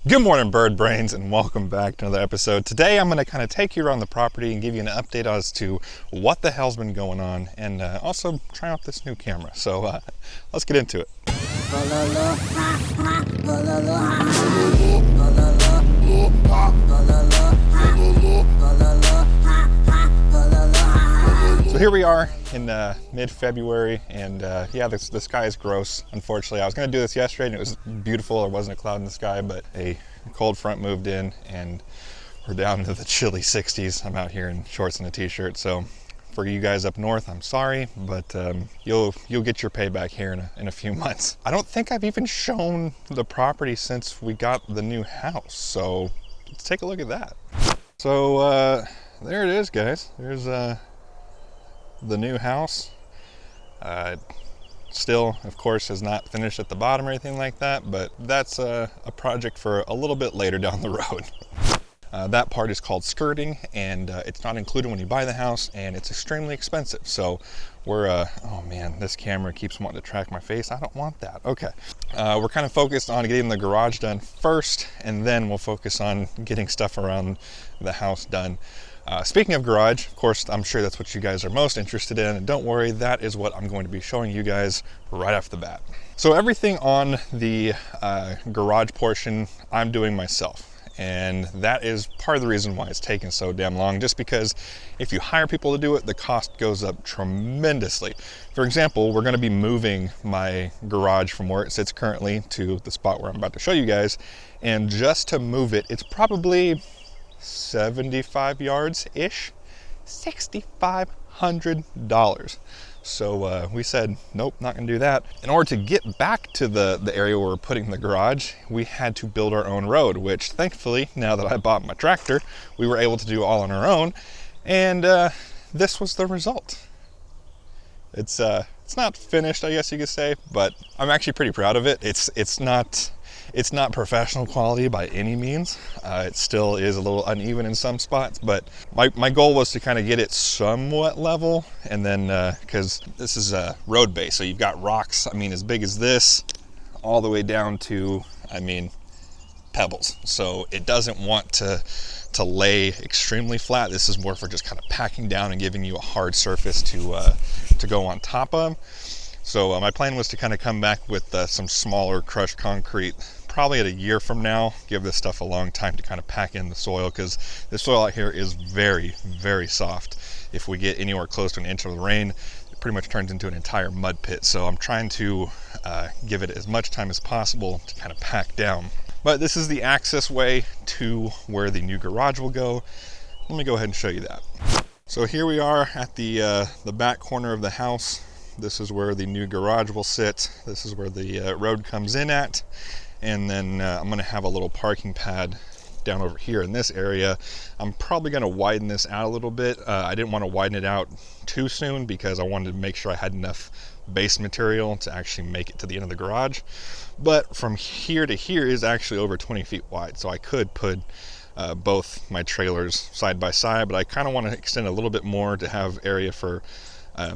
Good morning, bird brains, and welcome back to another episode. Today I'm going to kind of take you around the property and give you an update as to what the hell's been going on, and also try out this new camera. So let's get into it. So here we are in mid-February, and yeah, the sky is gross. Unfortunately, I was going to do this yesterday and it was beautiful. There wasn't a cloud in the sky, but a cold front moved in and we're down to the chilly 60s. I'm out here in shorts and a t-shirt, so for you guys up north, I'm sorry, but you'll get your payback here in a few months. I don't think I've even shown the property since we got the new house, so let's take a look at that. So there it is, guys. There's the new house. Still, of course, is not finished at the bottom or anything like that, but that's a project for a little bit later down the road. That part is called skirting, and it's not included when you buy the house, and it's extremely expensive. So we're, oh man, this camera keeps wanting to track my face. I don't want that. Okay. We're kind of focused on getting the garage done first, and then we'll focus on getting stuff around the house done. Speaking of garage, of course, I'm sure that's what you guys are most interested in, and don't worry, that is what I'm going to be showing you guys right off the bat. So everything on the garage portion, I'm doing myself. And that is part of the reason why it's taken so damn long, just because if you hire people to do it, the cost goes up tremendously. For example, we're gonna be moving my garage from where it sits currently to the spot where I'm about to show you guys. And just to move it, it's probably 75 yards-ish, $6,500. So we said, nope, not gonna do that. In order to get back to the area where we're putting the garage, we had to build our own road, which thankfully, now that I bought my tractor, we were able to do all on our own. And this was the result. It's not finished, I guess you could say, but I'm actually pretty proud of it. It's not professional quality by any means. It still is a little uneven in some spots, but my goal was to kind of get it somewhat level, and then because this is a road base, so you've got rocks, I mean, as big as this, all the way down to, I mean, pebbles. So it doesn't want to lay extremely flat. This is more for just kind of packing down and giving you a hard surface to go on top of. So my plan was to kind of come back with some smaller crushed concrete, probably at a year from now. Give this stuff a long time to kind of pack in the soil, because this soil out here is very, very soft. If we get anywhere close to an inch of rain, it pretty much turns into an entire mud pit. So I'm trying to give it as much time as possible to kind of pack down. But this is the access way to where the new garage will go. Let me go ahead and show you that. So here we are at the back corner of the house. This is where the new garage will sit. This is where the road comes in at. And then I'm gonna have a little parking pad down over here in this area. I'm probably gonna widen this out a little bit. I didn't wanna widen it out too soon because I wanted to make sure I had enough base material to actually make it to the end of the garage. But from here to here is actually over 20 feet wide. So I could put both my trailers side by side, but I kinda wanna extend a little bit more to have area for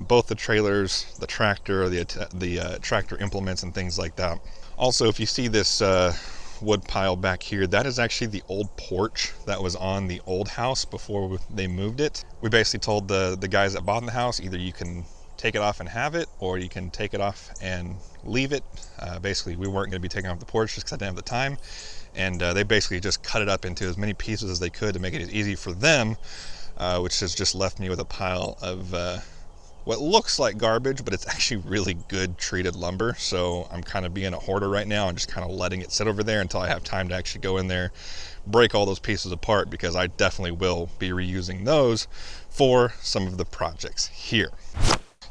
both the trailers, the tractor, the tractor implements and things like that. Also, if you see this wood pile back here, that is actually the old porch that was on the old house before they moved it. We basically told the guys that bought the house, either you can take it off and have it, or you can take it off and leave it. Basically, we weren't gonna be taking off the porch just because I didn't have the time. And they basically just cut it up into as many pieces as they could to make it as easy for them, which has just left me with a pile of what looks like garbage, but it's actually really good treated lumber. So I'm kind of being a hoarder right now and just kind of letting it sit over there until I have time to actually go in there, break all those pieces apart, because I definitely will be reusing those for some of the projects here.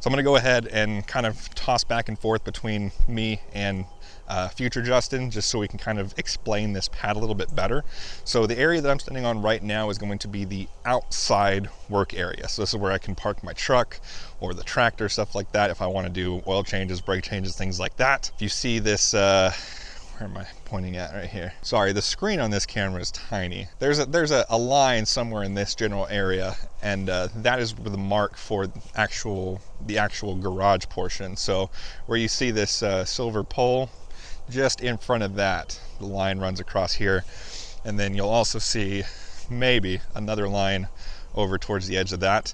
So I'm gonna go ahead and kind of toss back and forth between me and future Justin, just so we can kind of explain this pad a little bit better. So the area that I'm standing on right now is going to be the outside work area. So this is where I can park my truck or the tractor, stuff like that, if I want to do oil changes, brake changes, things like that. If you see this, where am I pointing at? Right here. Sorry, the screen on this camera is tiny. There's a line somewhere in this general area, and that is the mark for the actual garage portion. So where you see this silver pole, just in front of that, the line runs across here. And then you'll also see maybe another line over towards the edge of that.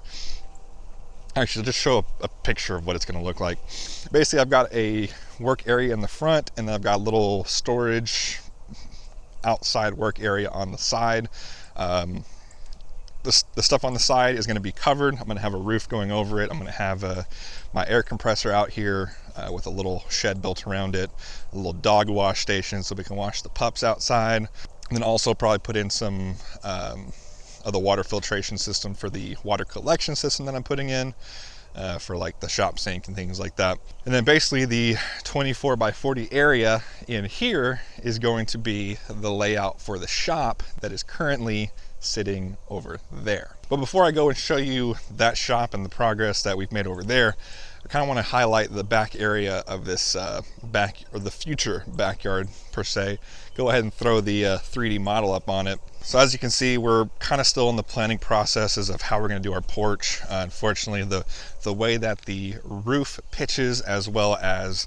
Actually, I'll just show a picture of what it's going to look like. Basically, I've got a work area in the front, and then I've got a little storage outside work area on the side. The stuff on the side is going to be covered. I'm going to have a roof going over it. I'm going to have my air compressor out here with a little shed built around it, a little dog wash station so we can wash the pups outside, and then also probably put in some of the water filtration system for the water collection system that I'm putting in for like the shop sink and things like that. And then basically the 24 by 40 area in here is going to be the layout for the shop that is currently sitting over there. But before I go and show you that shop and the progress that we've made over there, I kind of want to highlight the back area of this the future backyard per se. Go ahead and throw the 3D model up on it. So as you can see, we're kind of still in the planning processes of how we're going to do our porch. Unfortunately, the way that the roof pitches as well as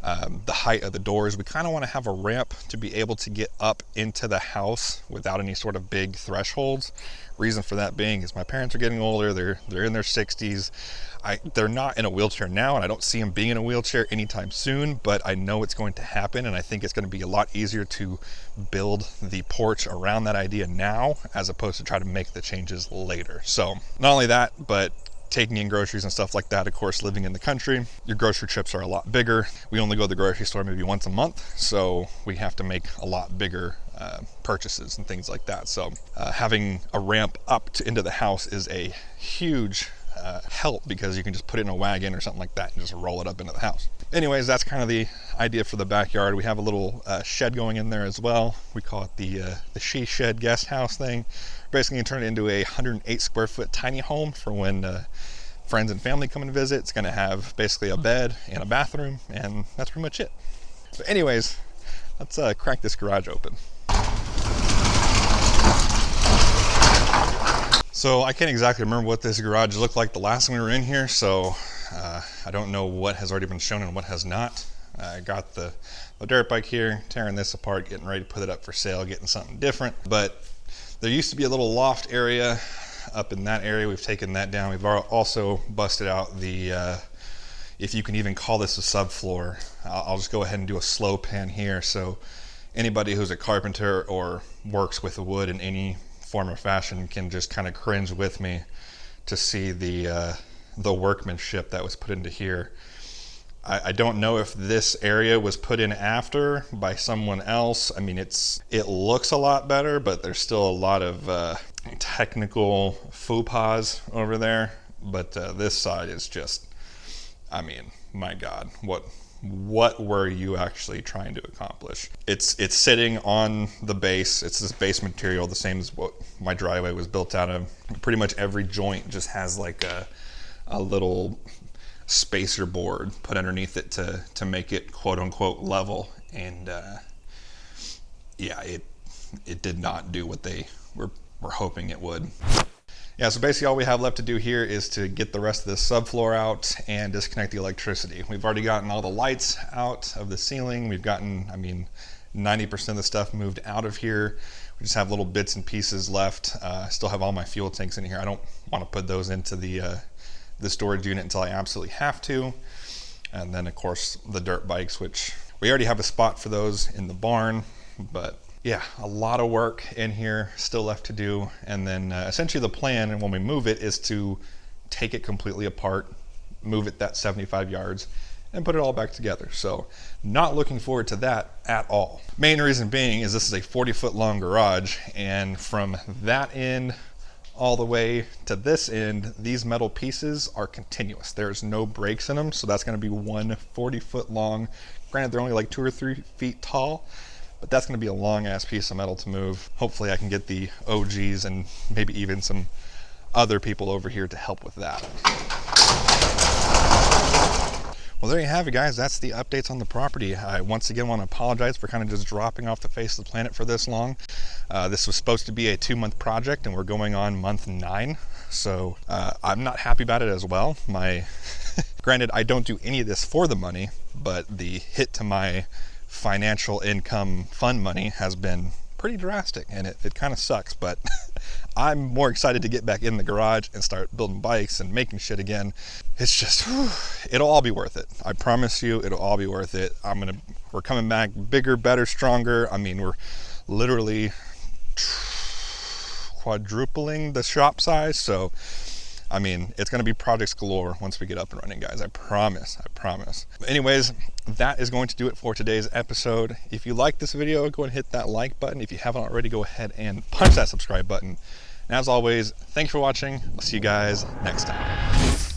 the height of the doors, we kind of want to have a ramp to be able to get up into the house without any sort of big thresholds. Reason for that being is my parents are getting older. They're in their 60s. They're not in a wheelchair now, and I don't see them being in a wheelchair anytime soon, but I know it's going to happen, and I think it's going to be a lot easier to build the porch around that idea now as opposed to try to make the changes later. So not only that, but taking in groceries and stuff like that. Of course, living in the country, your grocery trips are a lot bigger. We only go to the grocery store maybe once a month, so we have to make a lot bigger purchases and things like that. So having a ramp up into the house is a huge help, because you can just put it in a wagon or something like that and just roll it up into the house. Anyways, that's kind of the idea for the backyard. We have a little shed going in there as well. We call it the she shed guest house thing. Basically, you turn it into a 108 square foot tiny home for when friends and family come and visit. It's going to have basically a bed and a bathroom, and that's pretty much it. So anyways, let's crack this garage open. So I can't exactly remember what this garage looked like the last time we were in here, so I don't know what has already been shown and what has not. I got the dirt bike here, tearing this apart, getting ready to put it up for sale, getting something different. But there used to be a little loft area up in that area. We've taken that down. We've also busted out the, if you can even call this a subfloor. I'll just go ahead and do a slow pan here. So anybody who's a carpenter or works with wood in any form or fashion can just kind of cringe with me to see the workmanship that was put into here. I don't know if this area was put in after by someone else. I mean, it looks a lot better, but there's still a lot of technical faux pas over there. But this side is just, I mean, my God, what were you actually trying to accomplish? It's sitting on the base. It's this base material, the same as what my driveway was built out of. Pretty much every joint just has like a little spacer board put underneath it to make it quote unquote level, and yeah, it did not do what they were hoping it would. Yeah, so basically all we have left to do here is to get the rest of this subfloor out and disconnect the electricity. We've already gotten all the lights out of the ceiling. We've gotten, I mean, 90% of the stuff moved out of here. We just have little bits and pieces left. I still have all my fuel tanks in here. I don't want to put those into the storage unit until I absolutely have to. And then of course the dirt bikes, which we already have a spot for those in the barn, but yeah, a lot of work in here still left to do. And then essentially the plan, and when we move it, is to take it completely apart, move it that 75 yards, and put it all back together. So not looking forward to that at all. Main reason being is this is a 40-foot long garage, and from that end all the way to this end, these metal pieces are continuous. There's no breaks in them, so that's going to be one 40-foot long. Granted, they're only like 2 or 3 feet tall, but that's going to be a long ass piece of metal to move. Hopefully I can get the OGs and maybe even some other people over here to help with that. Well, there you have it, guys. That's the updates on the property. I once again want to apologize for kind of just dropping off the face of the planet for this long. This was supposed to be a 2-month project, and we're going on month 9. So I'm not happy about it as well. Granted, I don't do any of this for the money, but the hit to my financial income fund money has been pretty drastic, and it kind of sucks, but I'm more excited to get back in the garage and start building bikes and making shit again. It's just, it'll all be worth it. I promise you, it'll all be worth it. We're coming back bigger, better, stronger. I mean, we're literally quadrupling the shop size, so I mean, it's going to be projects galore once we get up and running, guys. I promise. But anyways, that is going to do it for today's episode. If you like this video, go ahead and hit that like button. If you haven't already, go ahead and punch that subscribe button. And as always, thanks for watching. I'll see you guys next time.